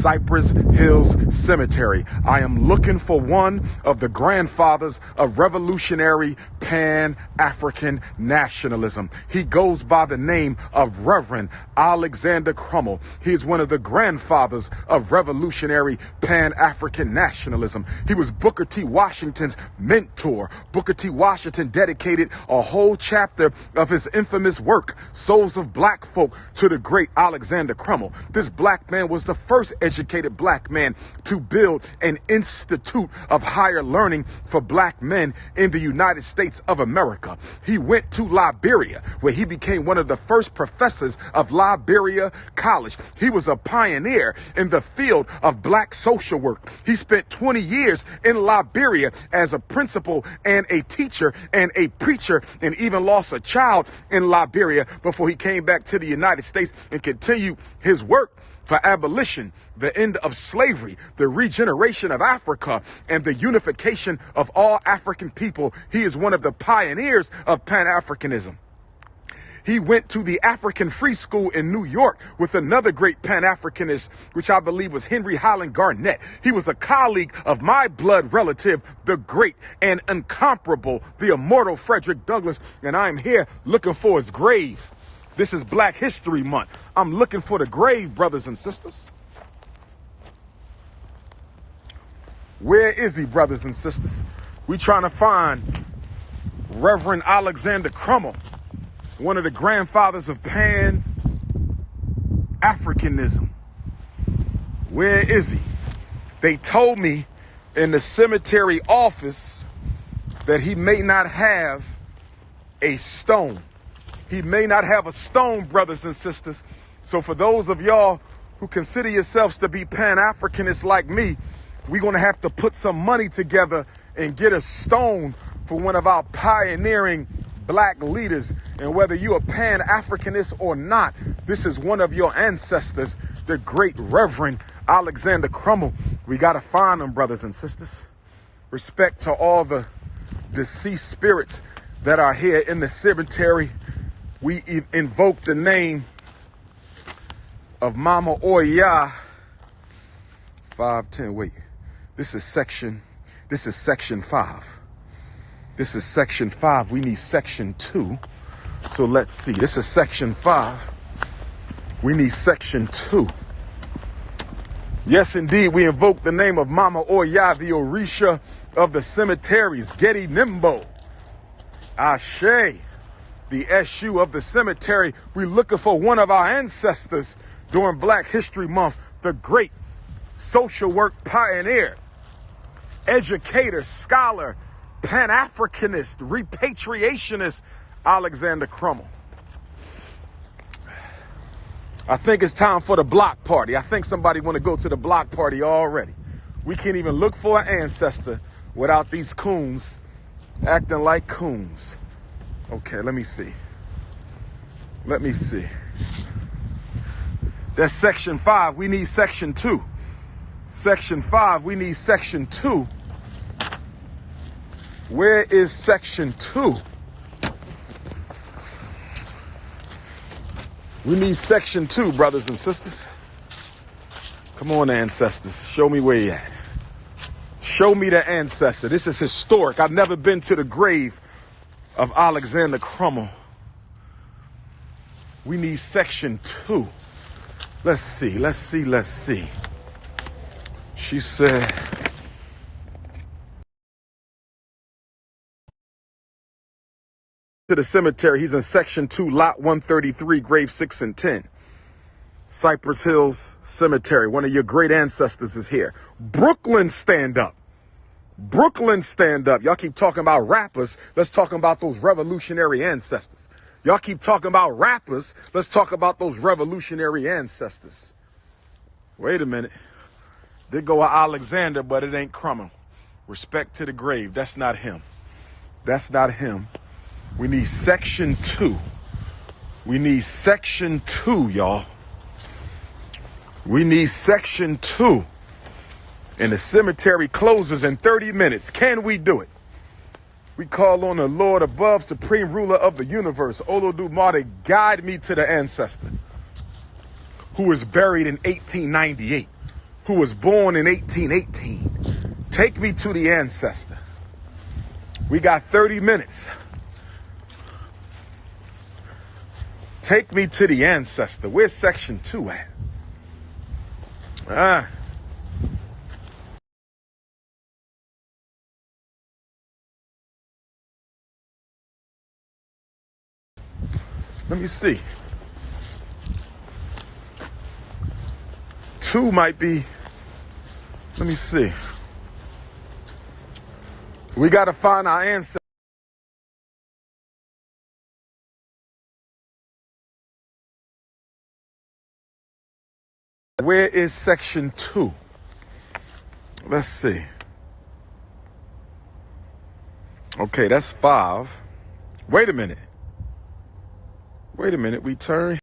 Cypress Hills Cemetery. I am looking for one of the grandfathers of revolutionary Pan-African nationalism. He goes by the name of Reverend Alexander Crummell. He is one of the grandfathers of revolutionary Pan-African nationalism. He was Booker T. Washington's mentor. Booker T. Washington dedicated a whole chapter of his infamous work, Souls of Black Folk, to the great Alexander Crummell. This black man was the first educated black man to build an institute of higher learning for black men in the United States of America. He went to Liberia, where he became one of the first professors of Liberia College. He was a pioneer in the field of black social work. He spent 20 years in Liberia as a principal and a teacher and a preacher, and even lost a child in Liberia before he came back to the United States and continued his work for abolition, the end of slavery, the regeneration of Africa, and the unification of all African people. He is one of the pioneers of Pan-Africanism. He went to the African Free School in New York with another great Pan-Africanist, which I believe was Henry Highland Garnett. He was a colleague of my blood relative, the great and incomparable, the immortal Frederick Douglass, and I am here looking for his grave. This is Black History Month. I'm looking for the grave, brothers and sisters. Where is he, brothers and sisters? We trying to find Reverend Alexander Crummell, one of the grandfathers of Pan-Africanism. Where is he? They told me in the cemetery office that he may not have a stone. He may not have a stone, brothers and sisters. So for those of y'all who consider yourselves to be Pan-Africanists like me, we're going to have to put some money together and get a stone for one of our pioneering black leaders. And whether you're a Pan-Africanist or not, this is one of your ancestors, the great Reverend Alexander Crummell. We got to find him, brothers and sisters. Respect to all the deceased spirits that are here in the cemetery. We invoke the name of Mama Oya. 510, wait. This is section 5. This is section 5. We need section 2. So let's see. This is section 5. We need section 2. Yes, indeed. We invoke the name of Mama Oya, the Orisha of the cemeteries. Getty Nimbo. Ashe, the Eshu of the cemetery. We're looking for one of our ancestors during Black History Month, the great social work pioneer, educator, scholar, Pan-Africanist, repatriationist, Alexander Crummell. I think it's time for the block party. I think somebody want to go to the block party already. We can't even look for an ancestor without these coons acting like coons. Okay, let me see. That's section 5. We need section 2. Section 5, we need section 2. Where is section 2? We need section 2, brothers and sisters. Come on, ancestors. Show me where you at. Show me the ancestor. This is historic. I've never been to the grave of Alexander Crummell. We need section 2. Let's see. She said, to the cemetery, he's in section 2, lot 133, grave 6 and 10. Cypress Hills Cemetery. One of your great ancestors is here. Brooklyn, stand up. Brooklyn, stand up. Y'all keep talking about rappers. Let's talk about those revolutionary ancestors. Y'all keep talking about rappers. Let's talk about those revolutionary ancestors. Wait a minute. They go with Alexander, but it ain't Crummell. Respect to the grave. That's not him. That's not him. We need section 2. We need section 2, y'all. We need section 2. And the cemetery closes in 30 minutes. Can we do it? We call on the Lord above, supreme ruler of the universe, Olodumare, guide me to the ancestor who was buried in 1898, who was born in 1818. Take me to the ancestor. We got 30 minutes. Take me to the ancestor. Where's section 2 at? Let me see. 2 might be, let me see. We got to find our ancestors. Where is section 2? Let's see. Okay, that's 5. Wait a minute. We turn.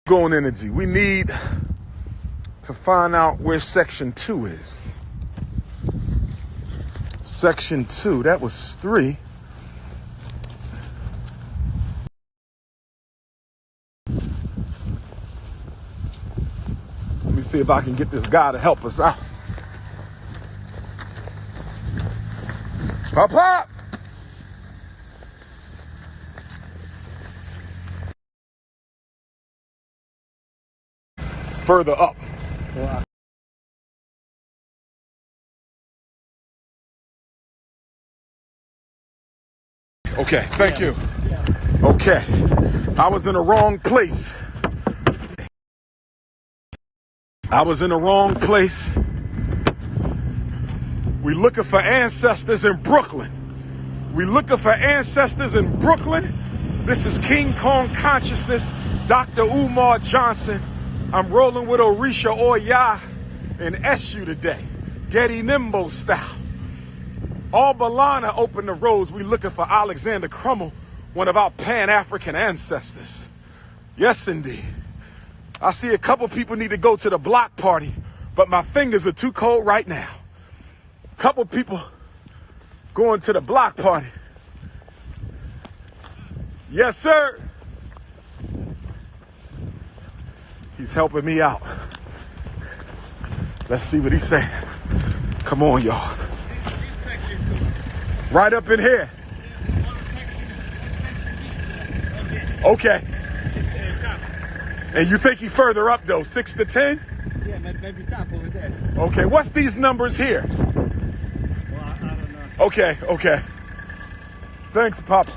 Going energy. We need to find out where section 2 is. Section 2, that was 3. Let me see if I can get this guy to help us out. Pop, pop! Further up. Okay, thank you. Okay, I was in the wrong place. We looking for ancestors in Brooklyn. This is King Kong Consciousness, Dr. Umar Johnson. I'm rolling with Orisha Oya and SU today, Getty Nimbo style. All Balana opened the roads. We looking for Alexander Crummell, one of our Pan-African ancestors. Yes, indeed. I see a couple people need to go to the block party, but my fingers are too cold right now. Couple people going to the block party. Yes, sir. He's helping me out. Let's see what he's saying. Come on, y'all. Right up in here. Okay. And you think he's further up, though? 6 to 10? Yeah, maybe top over there. Okay, what's these numbers here? Well, I don't know. Okay. Thanks, Pop.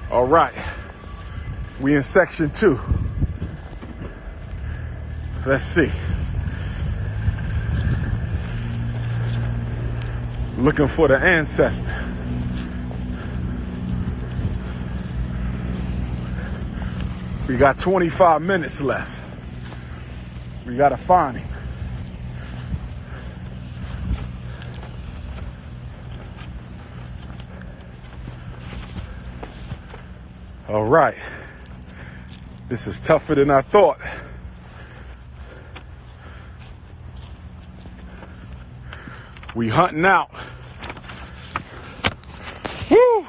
All right. We in section 2. Let's see. Looking for the ancestor. We got 25 minutes left. We gotta find him. All right. This is tougher than I thought. We hunting out. Woo!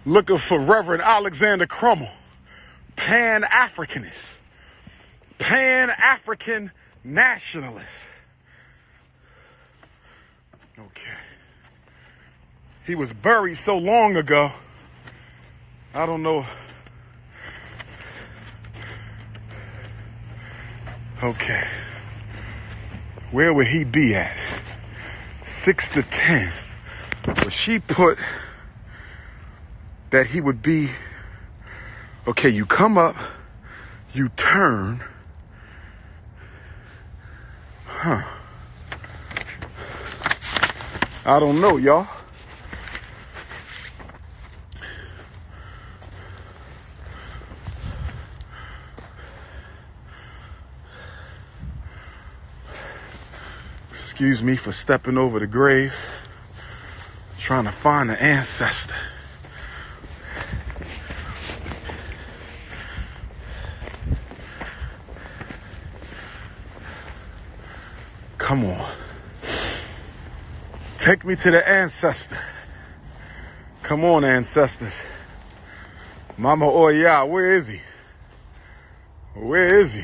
Looking for Reverend Alexander Crummell, Pan-Africanist, Pan-African nationalist. Okay. He was buried so long ago, I don't know. Okay. Where would he be at? 6 to 10. But she put that he would be, okay, you come up, you turn. Huh. I don't know, y'all. Excuse me for stepping over the graves, trying to find an ancestor. Come on. Take me to the ancestor. Come on, ancestors. Mama Oya, where is he? Where is he?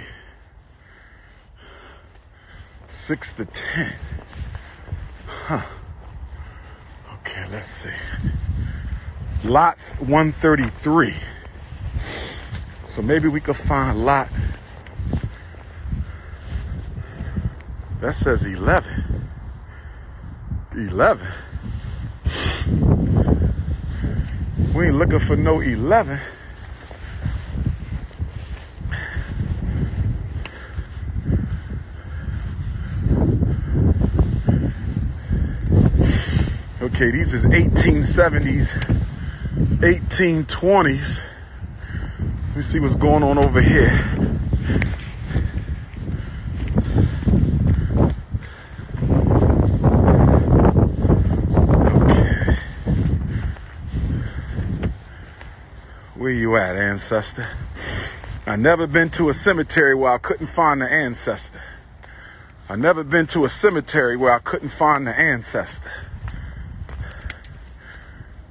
6 to 10. Huh. Okay, let's see. Lot 133. So maybe we could find lot. That says 11. 11. We ain't looking for no 11. Okay, these is 1870s, 1820s. Let me see what's going on over here. Okay. Where you at, ancestor? I never been to a cemetery where I couldn't find the ancestor. I never been to a cemetery where I couldn't find the ancestor.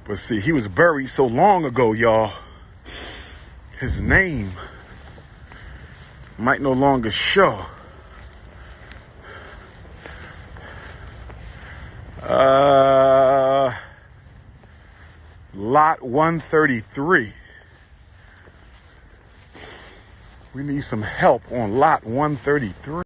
But see, he was buried so long ago, y'all. His name might no longer show. Lot 133. We need some help on lot 133.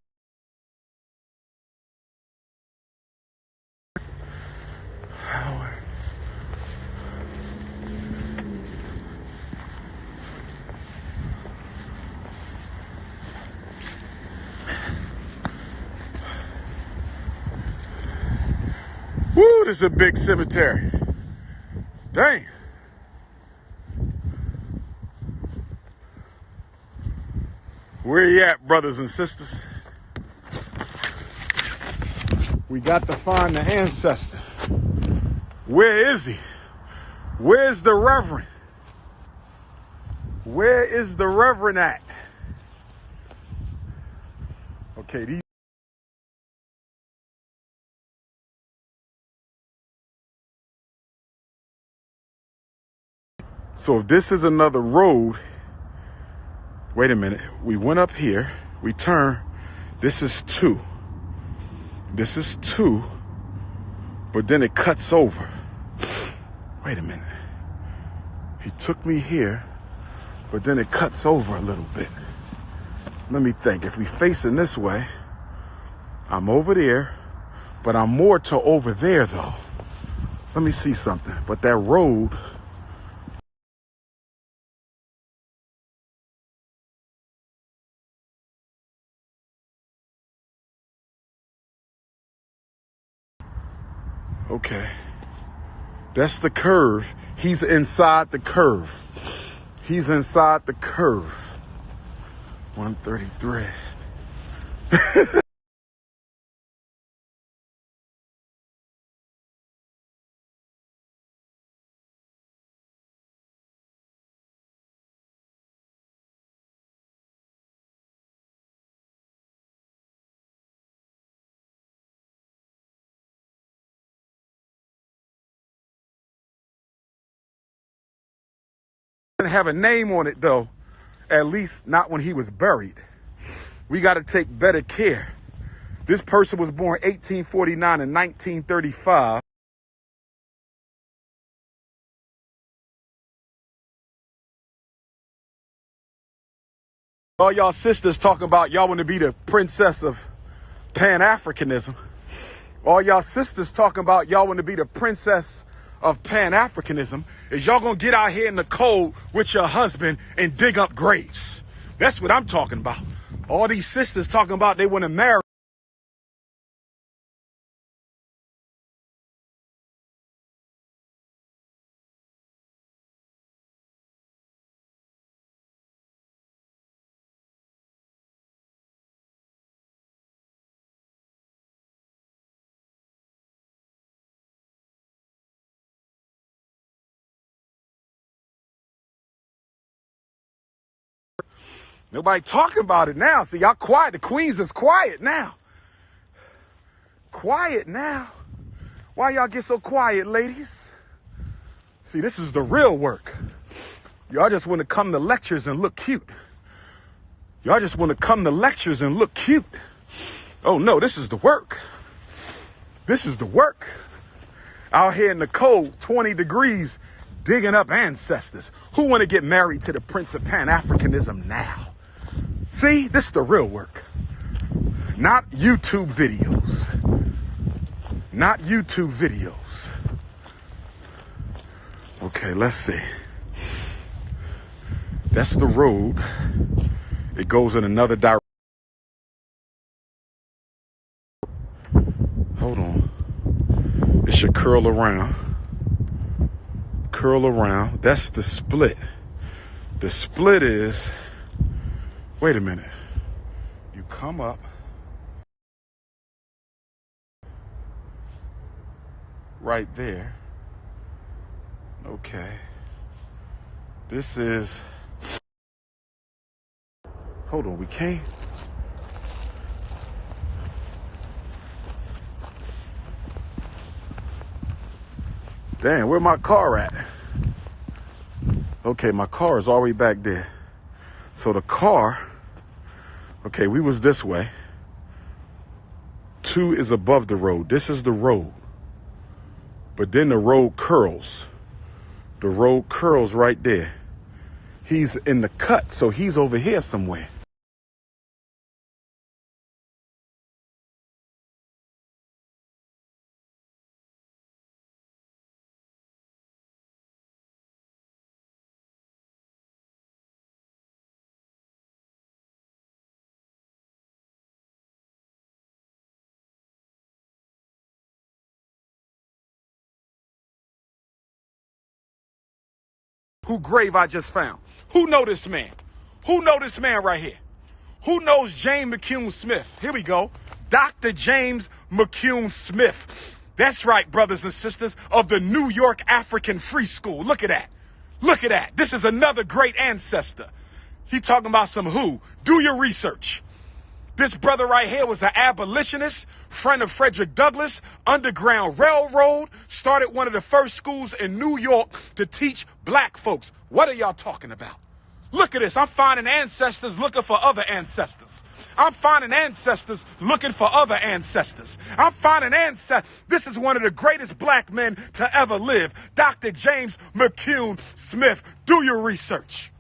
Woo, this is a big cemetery. Dang. Where you at, brothers and sisters? We got to find the ancestor. Where is he? Where's the reverend? Where is the reverend at? Okay, these. So if this is another road, wait a minute. We went up here, we turn. This is 2. This is 2, but then it cuts over. Wait a minute. He took me here, but then it cuts over a little bit. Let me think. If we facing this way, I'm over there, but I'm more to over there though. Let me see something. But that road. Okay. That's the curve. He's inside the curve. He's inside the curve. 133. Didn't have a name on it though, at least not when he was buried. We got to take better care. This person was born 1849 and 1935. All y'all sisters talking about y'all want to be the princess of Pan-Africanism. All y'all sisters talking about y'all want to be the princess of Pan-Africanism. Is y'all gonna get out here in the cold with your husband and dig up graves? That's what I'm talking about. All these sisters talking about they want to marry. Nobody talking about it now. See, y'all quiet. The Queens is quiet now. Quiet now. Why y'all get so quiet, ladies? See, this is the real work. Y'all just want to come to lectures and look cute. Y'all just want to come to lectures and look cute. Oh no, this is the work. This is the work. Out here in the cold, 20 degrees, digging up ancestors. Who want to get married to the Prince of Pan-Africanism now? See, this is the real work. Not YouTube videos. Not YouTube videos. Okay, let's see. That's the road. It goes in another direction. Hold on. It should curl around. Curl around. That's the split. The split is, wait a minute. You come up. Right there. Okay. This is, hold on, we can't. Damn, where my car at? Okay, my car is all the way back there. So the car, okay, we was this way. 2 is above the road. This is the road. But then the road curls. The road curls right there. He's in the cut, so he's over here somewhere. Who grave I just found? Who know this man? Who know this man right here? Who knows James McCune Smith? Here we go. Dr. James McCune Smith. That's right, brothers and sisters of the New York African Free School. Look at that. Look at that. This is another great ancestor. He talking about some who? Do your research. This brother right here was an abolitionist, friend of Frederick Douglass, Underground Railroad, started one of the first schools in New York to teach black folks. What are y'all talking about? Look at this. I'm finding ancestors looking for other ancestors. I'm finding ancestors looking for other ancestors. I'm finding ancestors. This is one of the greatest black men to ever live, Dr. James McCune Smith. Do your research.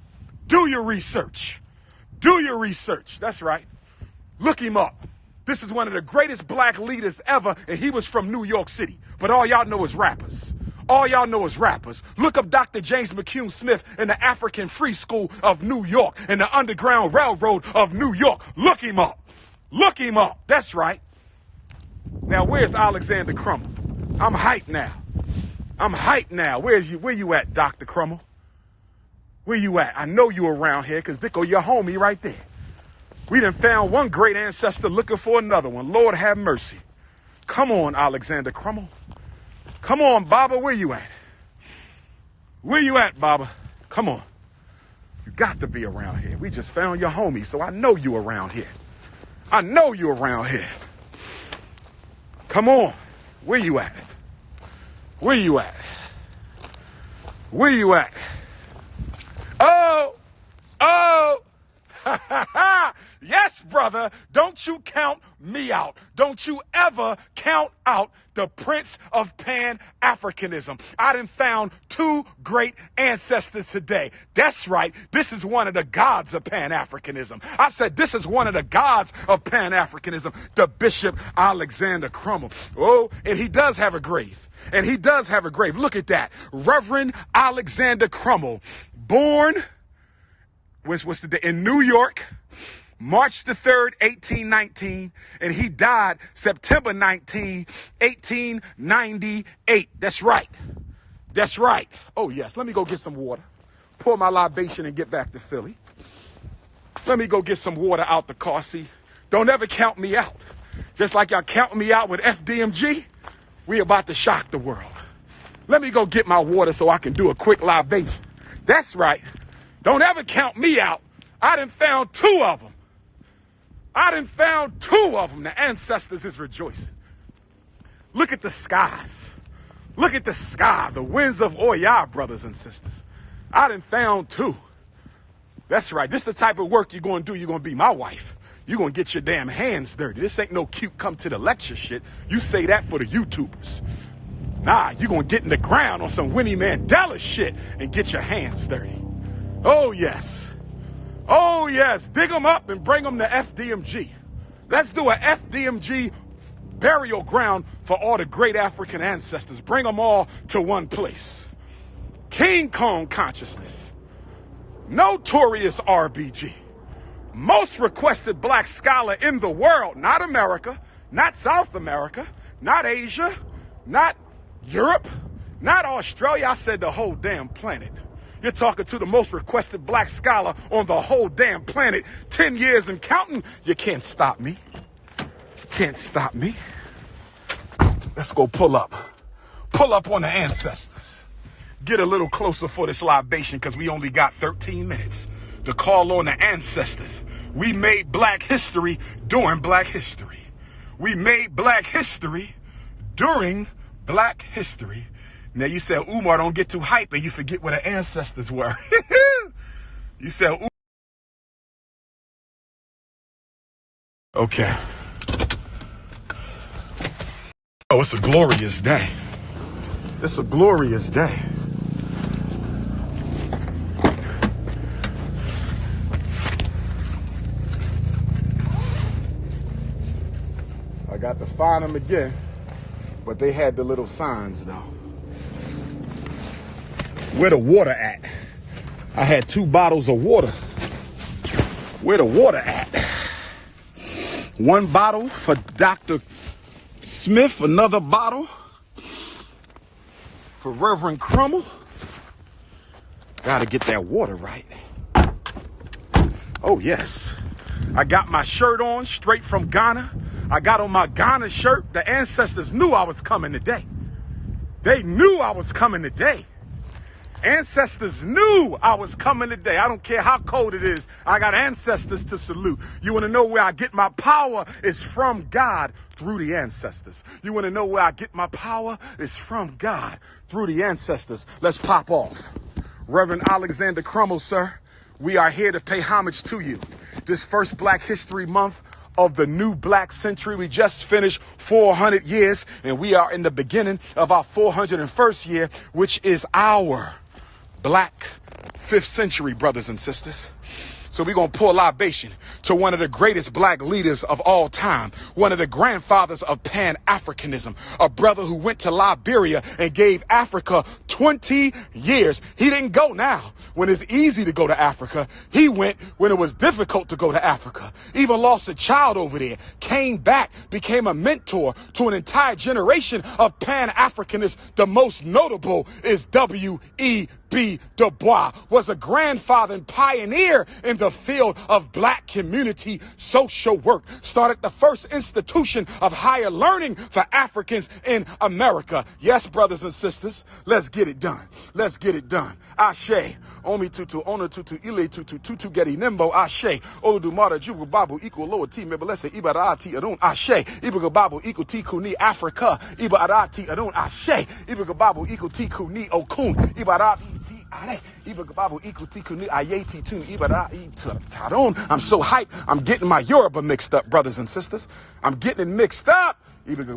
Do your research. Do your research. That's right. Look him up. This is one of the greatest black leaders ever, and he was from New York City. But all y'all know is rappers. All y'all know is rappers. Look up Dr. James McCune Smith in the African Free School of New York and the Underground Railroad of New York. Look him up. Look him up. That's right. Now, where's Alexander Crummell? I'm hyped now. I'm hyped now. Where you at, Dr. Crummell? Where you at? I know you around here because Dicko, your homie right there. We done found one great ancestor looking for another one. Lord have mercy. Come on, Alexander Crummell. Come on, Baba, where you at? Where you at, Baba? Come on. You got to be around here. We just found your homie, so I know you around here. I know you around here. Come on. Where you at? Where you at? Where you at? Oh! Yes, brother, don't you count me out. Don't you ever count out the Prince of Pan-Africanism. I done found 2 great ancestors today. That's right. This is one of the gods of Pan-Africanism. I said this is one of the gods of Pan-Africanism, the Bishop Alexander Crummell. Oh, and he does have a grave. And he does have a grave. Look at that. Reverend Alexander Crummell, born in New York, March the 3rd, 1819, and he died September 19, 1898. That's right. That's right. Oh, yes. Let me go get some water. Pour my libation and get back to Philly. Let me go get some water out the car. See, don't ever count me out. Just like y'all counting me out with FDMG, we about to shock the world. Let me go get my water so I can do a quick libation. That's right. Don't ever count me out. I done found two of them. I done found two of them. The ancestors is rejoicing. Look at the skies. Look at the sky, the winds of Oya, brothers and sisters. I done found two. That's right. This is the type of work you're going to do. You're going to be my wife. You're going to get your damn hands dirty. This ain't no cute come to the lecture shit. You say that for the YouTubers. Nah, you're going to get in the ground on some Winnie Mandela shit and get your hands dirty. Oh, yes. Oh, yes. Dig them up and bring them to FDMG. Let's do a FDMG burial ground for all the great African ancestors. Bring them all to one place. King Kong consciousness. Notorious RBG. Most requested black scholar in the world. Not America, not South America, not Asia, not Europe, not Australia. I said the whole damn planet. You're talking to the most requested black scholar on the whole damn planet. 10 years and counting. You can't stop me. Can't stop me. Let's go pull up. Pull up on the ancestors. Get a little closer for this libation because we only got 13 minutes to call on the ancestors. We made black history during black history. We made black history during black history. Now you said, Umar, don't get too hype and you forget where the ancestors were. You said, okay. Oh, it's a glorious day. It's a glorious day. I got to find them again, but they had the little signs though. Where the water at? I had 2 bottles of water. Where the water at? 1 bottle for Dr. Smith, another bottle for Reverend Crummell. Gotta get that water right. Oh yes. I got my shirt on straight from Ghana. I got on my Ghana shirt. The ancestors knew I was coming today. They knew I was coming today. Ancestors knew I was coming today. I don't care how cold it is. I got ancestors to salute. You want to know where I get my power? It's from God through the ancestors. You want to know where I get my power? It's from God through the ancestors. Let's pop off. Reverend Alexander Crummell, sir, we are here to pay homage to you. This first Black History Month of the new black century. We just finished 400 years and we are in the beginning of our 401st year, which is our Black 5th century, brothers and sisters. So we're going to pour libation to one of the greatest black leaders of all time, one of the grandfathers of Pan-Africanism, a brother who went to Liberia and gave Africa 20 years. He didn't go now when it's easy to go to Africa. He went when it was difficult to go to Africa. Even lost a child over there, came back, became a mentor to an entire generation of Pan-Africanists. The most notable is W.E.B. Du Bois, was a grandfather and pioneer in the field of black community social work, started the first institution of higher learning for Africans in America. Yes, brothers and sisters, let's get it done. Let's get it done. Ashe, Omi tutu, Ona tutu, Ile tutu, tutu geti nimbo, Ashe, Oludu mara jubu babu equal lower T, Mebelese, Ibarati Adun, Ashe, Ibaga babu equal Tikuni, Africa, Ibarati Adun, Ashe, Ibaga babu equal Tikuni, Okun, Ibarati. I'm so hyped. I'm getting my Yoruba mixed up, brothers and sisters. I'm getting it mixed up. We want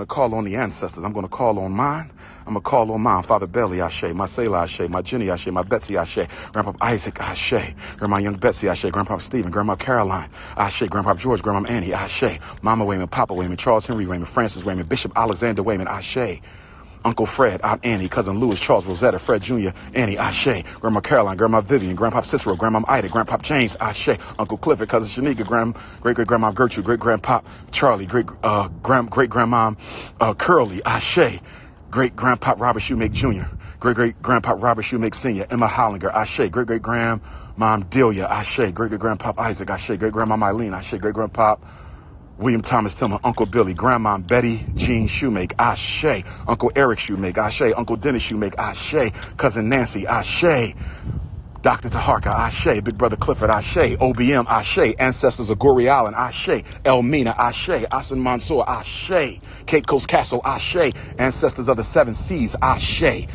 to call on the ancestors. I'm going to call on mine. I'm going to call on mine. Father Belly, Ashe. My Selah, Ashe. My Jenny, Ashe. My Betsy, Ashe. Grandpa Isaac, Ashe. Grandma Young Betsy, Ashe. Grandpa Stephen. Grandma Caroline, Ashe. Grandpa George. Grandma Annie, Ashe. Mama Wayman, Papa Wayman, Charles Henry Wayman, Francis Wayman, Bishop Alexander Wayman, Ashe. Uncle Fred, Aunt Annie, Cousin Louis, Charles, Rosetta, Fred Jr., Annie, Ashe, Grandma Caroline, Grandma Vivian, Grandpa Cicero, Grandma Ida, Grandpa James, Ashe, Uncle Clifford, Cousin Shanika, Great-Great-Grandma Gertrude, Great-Grandpa Charlie, Great-Grandma Curly, Ashe, Great-Grandpa Robert Shoemake Jr., Great-Great-Grandpa Robert Shoemake Sr., Emma Hollinger, Ashe, Great-Great-Grandma Delia, Ashe, Great-Great-Grandpa Isaac, Ashe, Great-Grandma Mylene, Ashe, Great-Grandpa William Thomas Tillman, Uncle Billy, Grandma Betty Jean Shoemake, Ashe. Uncle Eric Shoemake, Ashe. Uncle Dennis Shoemake, Ashe. Cousin Nancy, Ashe. Dr. Taharka, Ashe. Big Brother Clifford, Ashe. OBM, Ashe. Ancestors of Goree Island, Ashe. Elmina, Ashe. Asan Mansour, Ashe. Cape Coast Castle, Ashe. Ancestors of the Seven Seas, Ashe.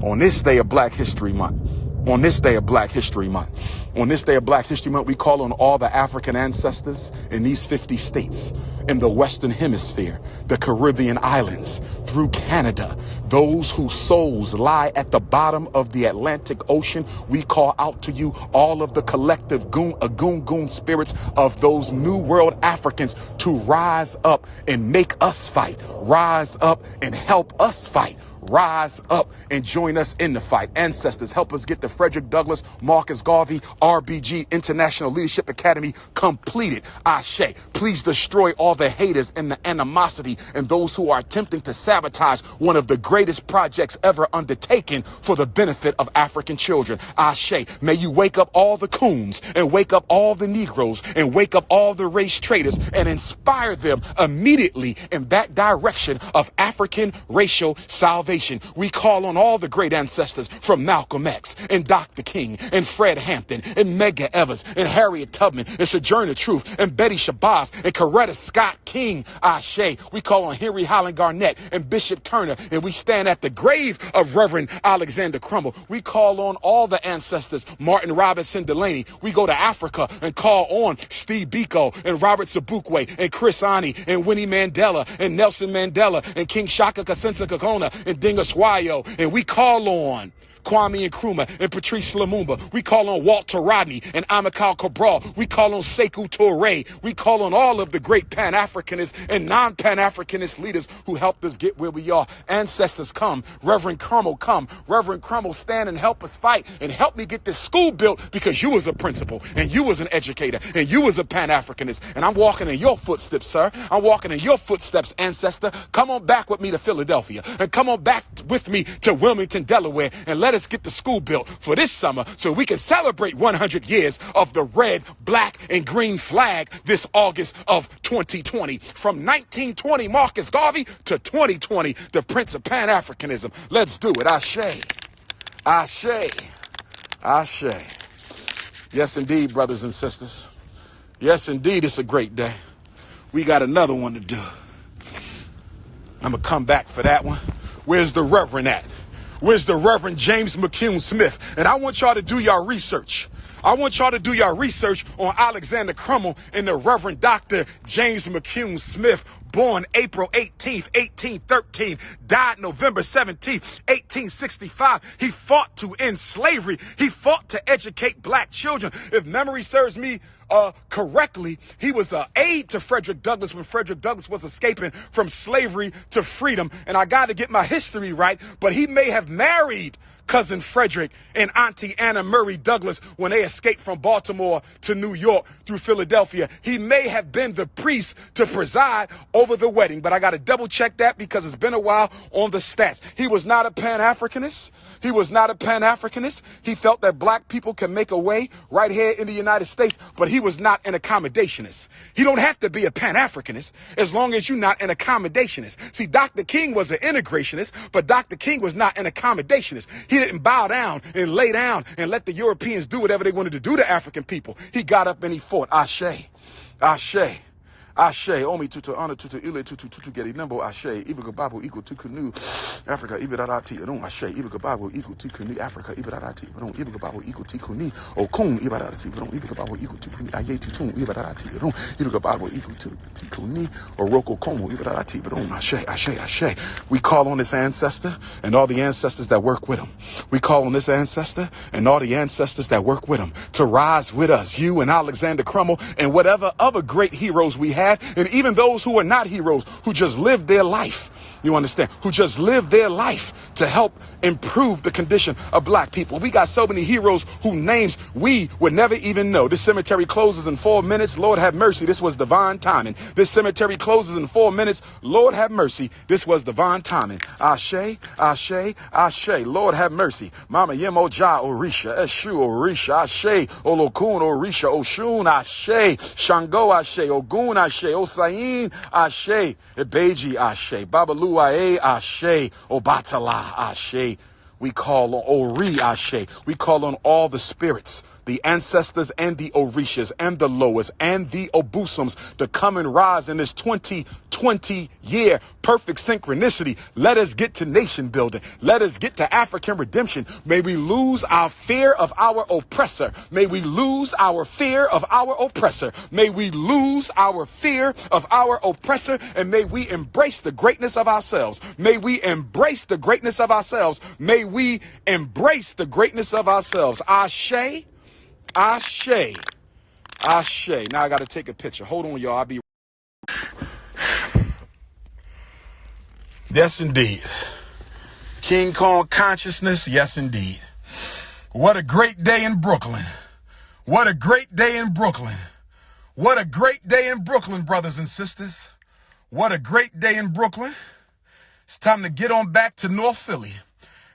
On this day of Black History Month, on this day of Black History Month, on this day of Black History Month, we call on all the African ancestors in these 50 states, in the Western Hemisphere, the Caribbean islands, through Canada, those whose souls lie at the bottom of the Atlantic Ocean. We call out to you all of the collective goon spirits of those New World Africans to rise up and make us fight, rise up and help us fight. Rise up and join us in the fight. Ancestors, help us get the Frederick Douglass Marcus Garvey RBG International Leadership Academy completed. Ashe. Please destroy all the haters and the animosity and those who are attempting to sabotage one of the greatest projects ever undertaken for the benefit of African children. Ashe. May you wake up all the coons and wake up all the Negroes and wake up all the race traitors and inspire them immediately in that direction of African racial salvation. We call on all the great ancestors from Malcolm X and Dr. King and Fred Hampton and Medgar Evers and Harriet Tubman and Sojourner Truth and Betty Shabazz and Coretta Scott King. Ashe. We call on Henry Highland Garnett and Bishop Turner, and we stand at the grave of Reverend Alexander Crummell. We call on all the ancestors, Martin Robinson Delaney. We go to Africa and call on Steve Biko and Robert Sobukwe and Chris Ani and Winnie Mandela and Nelson Mandela and King Shaka Kasensa Kakona and Dinga Swayo, and we call on Kwame Nkrumah and Patrice Lumumba. We call on Walter Rodney and Amilcar Cabral. We call on Sekou Touré. We call on all of the great Pan-Africanists and non-Pan-Africanist leaders who helped us get where we are. Ancestors, come. Reverend Crummell, come. Reverend Crummell, stand and help us fight and help me get this school built, because you was a principal and you was an educator and you was a Pan-Africanist, and I'm walking in your footsteps, sir. I'm walking in your footsteps, ancestor. Come on back with me to Philadelphia and come on back with me to Wilmington, Delaware, and let us get the school built for this summer so we can celebrate 100 years of the red, black, and green flag this August of 2020. From 1920 Marcus Garvey to 2020, the Prince of Pan-Africanism. Let's do it. Ashe. Ashe. Ashe. Yes, indeed, brothers and sisters. Yes, indeed, it's a great day. We got another one to do. I'm going to come back for that one. Where's the Reverend at? Where's the Reverend James McCune Smith? And I want y'all to do your research. I want y'all to do your research on Alexander Crummell and the Reverend Dr. James McCune Smith, born April 18th, 1813, died November 17th, 1865. He fought to end slavery. He fought to educate black children. If memory serves me correctly, he was an aide to Frederick Douglass when Frederick Douglass was escaping from slavery to freedom. And I got to get my history right, but he may have married Cousin Frederick and Auntie Anna Murray Douglass when they escaped from Baltimore to New York through Philadelphia. He may have been the priest to preside over the wedding, but I got to double check that because it's been a while on the stats. He was not a Pan-Africanist. He was not a Pan-Africanist. He felt that black people can make a way right here in the United States, but he was not an accommodationist. He don't have to be a Pan-Africanist as long as you're not an accommodationist. See, Dr. King was an integrationist, but Dr. King was not an accommodationist. He didn't bow down and lay down and let the Europeans do whatever they wanted to do to African people. He got up and he fought. Ashe. Ashe. Ashe, Omi tutu honor tutu ile tutu tutu geti number Ashe, Ibuka Babu equal to canoe Africa, Ibarati, Adon Ashe, Ibuka Babu equal to canoe Africa, Ibarati, Adon Ibuka Babu equal to Kuni, O Kun Ibarati, Adon Ibuka Babu equal to Kuni, Ayeti Tun, Ibarati, Adon Ibuka Babu equal to Kuni, or Roko Komo, Ibarati, Adon Ashe, Ashe, Ashe. We call on this ancestor and all the ancestors that work with him. We call on this ancestor and all the ancestors that work with him to rise with us, you and Alexander Crummell and whatever other great heroes we have, and even those who are not heroes, who just lived their life You understand? Who just lived their life to help improve the condition of black people. We got so many heroes whose names we would never even know. This cemetery closes in 4 minutes. Lord have mercy. This was divine timing. This cemetery closes in 4 minutes. Lord have mercy. This was divine timing. Ashe, Ashe, Ashe. Lord have mercy. Mama Yemo Ja Orisha, Eshu Orisha, Ashe, Olokun Orisha, Oshun, Ashe, Shango Ashe, Ogun Ashe, Osain Ashe, Ebeji Ashe, Babalu Ae Ashe, Obatala Ashe. We call on Ori Ashe. We call on all the spirits, the ancestors and the Orishas and the Loas and the Obusums to come and rise in this 2020 year. Perfect synchronicity. Let us get to nation building. Let us get to African redemption. May we lose our fear of our oppressor. May we lose our fear of our oppressor. May we lose our fear of our oppressor, and may we embrace the greatness of ourselves. May we embrace the greatness of ourselves. May we embrace the greatness of ourselves. Ashe, Ashe, Ashe. Now I got to take a picture. Hold on, y'all. I'll be. Yes, indeed. King Kong consciousness. Yes, indeed. What a great day in Brooklyn. What a great day in Brooklyn. What a great day in Brooklyn, brothers and sisters. What a great day in Brooklyn. It's time to get on back to North Philly.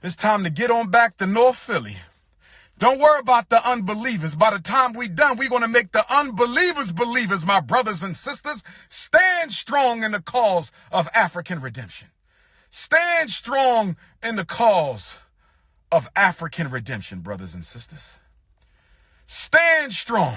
It's time to get on back to North Philly. Don't worry about the unbelievers. By the time we're done, we're going to make the unbelievers believers, my brothers and sisters. Stand strong in the cause of African redemption. Stand strong in the cause of African redemption, brothers and sisters. Stand strong.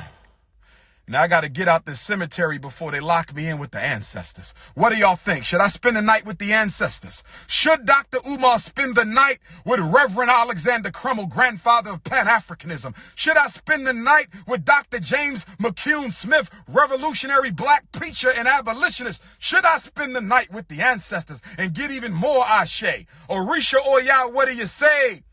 Now I got to get out this cemetery before they lock me in with the ancestors. What do y'all think? Should I spend the night with the ancestors? Should Dr. Umar spend the night with Reverend Alexander Crummell, grandfather of Pan-Africanism? Should I spend the night with Dr. James McCune Smith, revolutionary black preacher and abolitionist? Should I spend the night with the ancestors and get even more Ashe? Orisha Oya, what do you say?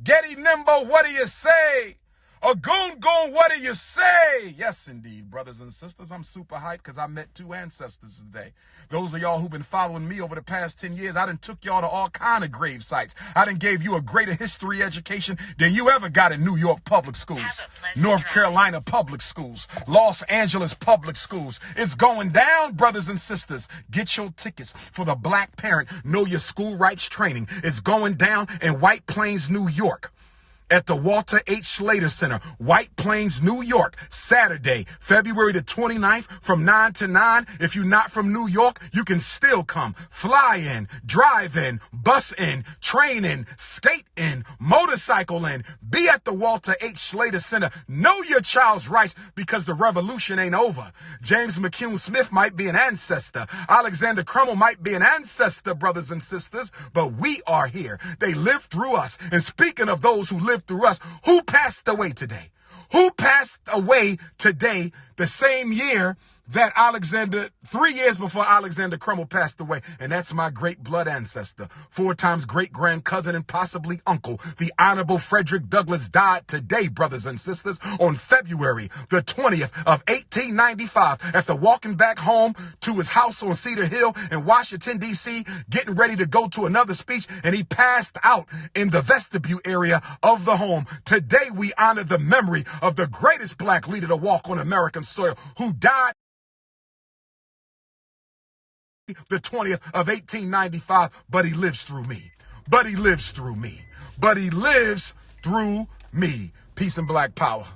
Getty Nimbo, what do you say? Agoon Goon, what do you say? Yes, indeed, brothers and sisters. I'm super hyped because I met 2 ancestors today. Those of y'all who've been following me over the past 10 years, I done took y'all to all kind of grave sites. I done gave you a greater history education than you ever got in New York public schools, North Carolina public schools, Los Angeles public schools. It's going down, brothers and sisters. Get your tickets for the Black Parent Know Your School Rights training. It's going down in White Plains, New York, at the Walter H. Slater Center, White Plains, New York, Saturday, February the 29th from 9 to 9. If you're not from New York, you can still come. Fly in, drive in, bus in, train in, skate in, motorcycle in. Be at the Walter H. Slater Center. Know your child's rights because the revolution ain't over. James McCune Smith might be an ancestor. Alexander Crummell might be an ancestor, brothers and sisters, but we are here. They lived through us. And speaking of those who lived through us, who passed away today? Who passed away today the same year that 3 years before Alexander Crummell passed away? And that's my great blood ancestor, 4 times great grand cousin and possibly uncle. The Honorable Frederick Douglass died today, brothers and sisters, on February the 20th of 1895 after walking back home to his house on Cedar Hill in Washington, D.C., getting ready to go to another speech, and he passed out in the vestibule area of the home. Today we honor the memory of the greatest black leader to walk on American soil, who died the 20th of 1895, but he lives through me. But he lives through me. But he lives through me. Peace and black power.